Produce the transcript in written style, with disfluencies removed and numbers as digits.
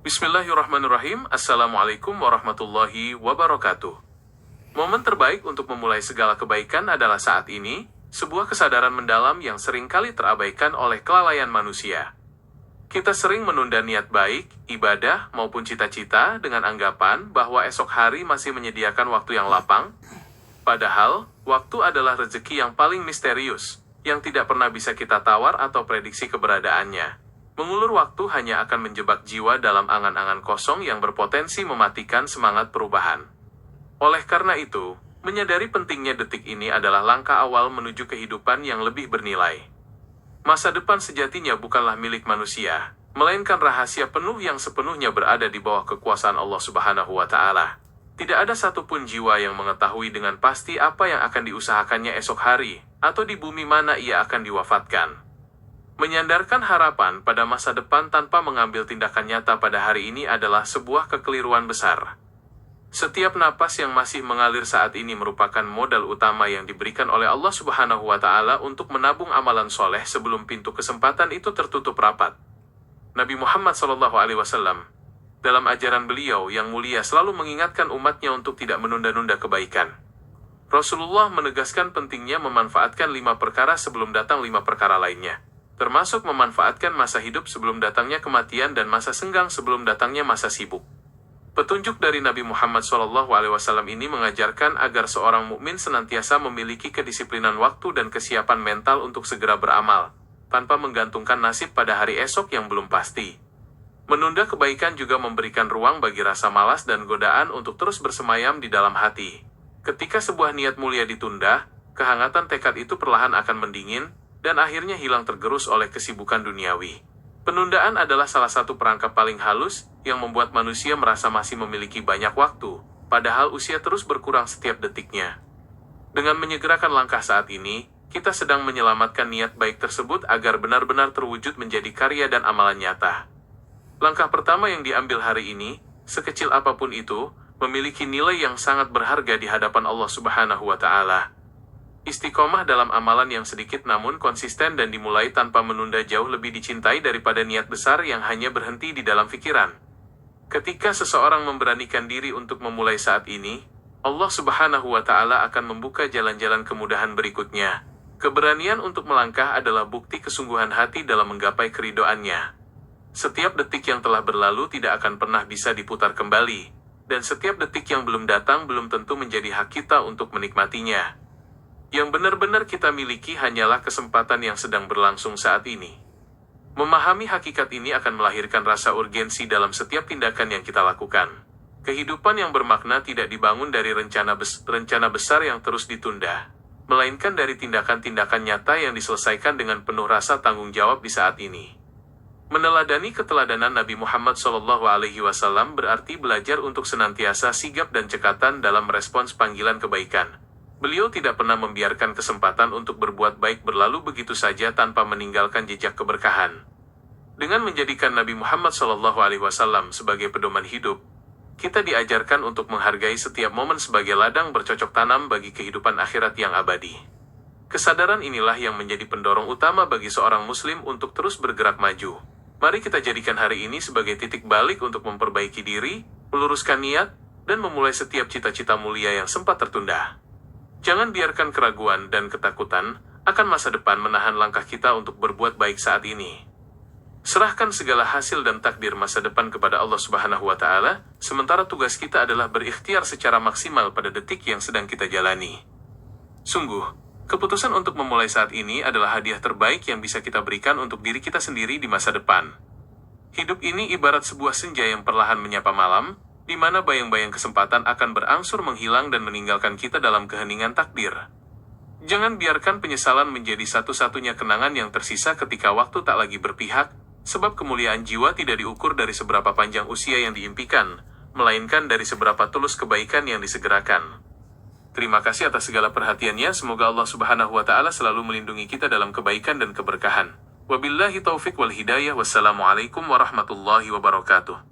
Bismillahirrahmanirrahim. Assalamualaikum warahmatullahi wabarakatuh. Momen terbaik untuk memulai segala kebaikan adalah saat ini, sebuah kesadaran mendalam yang seringkali terabaikan oleh kelalaian manusia. Kita sering menunda niat baik, ibadah, maupun cita-cita dengan anggapan bahwa esok hari masih menyediakan waktu yang lapang. Padahal, waktu adalah rezeki yang paling misterius, yang tidak pernah bisa kita tawar atau prediksi keberadaannya. Mengulur waktu hanya akan menjebak jiwa dalam angan-angan kosong yang berpotensi mematikan semangat perubahan. Oleh karena itu, menyadari pentingnya detik ini adalah langkah awal menuju kehidupan yang lebih bernilai. Masa depan sejatinya bukanlah milik manusia, melainkan rahasia penuh yang sepenuhnya berada di bawah kekuasaan Allah Subhanahu wa Ta'ala. Tidak ada satupun jiwa yang mengetahui dengan pasti apa yang akan diusahakannya esok hari, atau di bumi mana ia akan diwafatkan. Menyandarkan harapan pada masa depan tanpa mengambil tindakan nyata pada hari ini adalah sebuah kekeliruan besar. Setiap napas yang masih mengalir saat ini merupakan modal utama yang diberikan oleh Allah Subhanahu wa Ta'ala untuk menabung amalan soleh sebelum pintu kesempatan itu tertutup rapat. Nabi Muhammad SAW, dalam ajaran beliau yang mulia selalu mengingatkan umatnya untuk tidak menunda-nunda kebaikan. Rasulullah menegaskan pentingnya memanfaatkan 5 perkara sebelum datang 5 perkara lainnya, termasuk memanfaatkan masa hidup sebelum datangnya kematian dan masa senggang sebelum datangnya masa sibuk. Petunjuk dari Nabi Muhammad SAW ini mengajarkan agar seorang mukmin senantiasa memiliki kedisiplinan waktu dan kesiapan mental untuk segera beramal, tanpa menggantungkan nasib pada hari esok yang belum pasti. Menunda kebaikan juga memberikan ruang bagi rasa malas dan godaan untuk terus bersemayam di dalam hati. Ketika sebuah niat mulia ditunda, kehangatan tekad itu perlahan akan mendingin, dan akhirnya hilang tergerus oleh kesibukan duniawi. Penundaan adalah salah satu perangkap paling halus yang membuat manusia merasa masih memiliki banyak waktu, padahal usia terus berkurang setiap detiknya. Dengan menyegerakan langkah saat ini, kita sedang menyelamatkan niat baik tersebut agar benar-benar terwujud menjadi karya dan amalan nyata. Langkah pertama yang diambil hari ini, sekecil apapun itu, memiliki nilai yang sangat berharga di hadapan Allah Subhanahu wa Ta'ala. Istiqomah dalam amalan yang sedikit namun konsisten dan dimulai tanpa menunda jauh lebih dicintai daripada niat besar yang hanya berhenti di dalam pikiran. Ketika seseorang memberanikan diri untuk memulai saat ini, Allah Subhanahu wa Ta'ala akan membuka jalan-jalan kemudahan berikutnya. Keberanian untuk melangkah adalah bukti kesungguhan hati dalam menggapai keridhoannya. Setiap detik yang telah berlalu tidak akan pernah bisa diputar kembali, dan setiap detik yang belum datang belum tentu menjadi hak kita untuk menikmatinya. Yang benar-benar kita miliki hanyalah kesempatan yang sedang berlangsung saat ini. Memahami hakikat ini akan melahirkan rasa urgensi dalam setiap tindakan yang kita lakukan. Kehidupan yang bermakna tidak dibangun dari rencana besar yang terus ditunda, melainkan dari tindakan-tindakan nyata yang diselesaikan dengan penuh rasa tanggung jawab di saat ini. Meneladani keteladanan Nabi Muhammad SAW berarti belajar untuk senantiasa sigap dan cekatan dalam merespons panggilan kebaikan. Beliau tidak pernah membiarkan kesempatan untuk berbuat baik berlalu begitu saja tanpa meninggalkan jejak keberkahan. Dengan menjadikan Nabi Muhammad SAW sebagai pedoman hidup, kita diajarkan untuk menghargai setiap momen sebagai ladang bercocok tanam bagi kehidupan akhirat yang abadi. Kesadaran inilah yang menjadi pendorong utama bagi seorang muslim untuk terus bergerak maju. Mari kita jadikan hari ini sebagai titik balik untuk memperbaiki diri, meluruskan niat, dan memulai setiap cita-cita mulia yang sempat tertunda. Jangan biarkan keraguan dan ketakutan akan masa depan menahan langkah kita untuk berbuat baik saat ini. Serahkan segala hasil dan takdir masa depan kepada Allah Subhanahu wa Ta'ala, sementara tugas kita adalah berikhtiar secara maksimal pada detik yang sedang kita jalani. Sungguh, keputusan untuk memulai saat ini adalah hadiah terbaik yang bisa kita berikan untuk diri kita sendiri di masa depan. Hidup ini ibarat sebuah senja yang perlahan menyapa malam, di mana bayang-bayang kesempatan akan berangsur menghilang dan meninggalkan kita dalam keheningan takdir. Jangan biarkan penyesalan menjadi satu-satunya kenangan yang tersisa ketika waktu tak lagi berpihak, sebab kemuliaan jiwa tidak diukur dari seberapa panjang usia yang diimpikan, melainkan dari seberapa tulus kebaikan yang disegerakan. Terima kasih atas segala perhatiannya. Semoga Allah Subhanahu wa Ta'ala selalu melindungi kita dalam kebaikan dan keberkahan. Wabillahi taufik wal hidayah. Wassalamualaikum warahmatullahi wabarakatuh.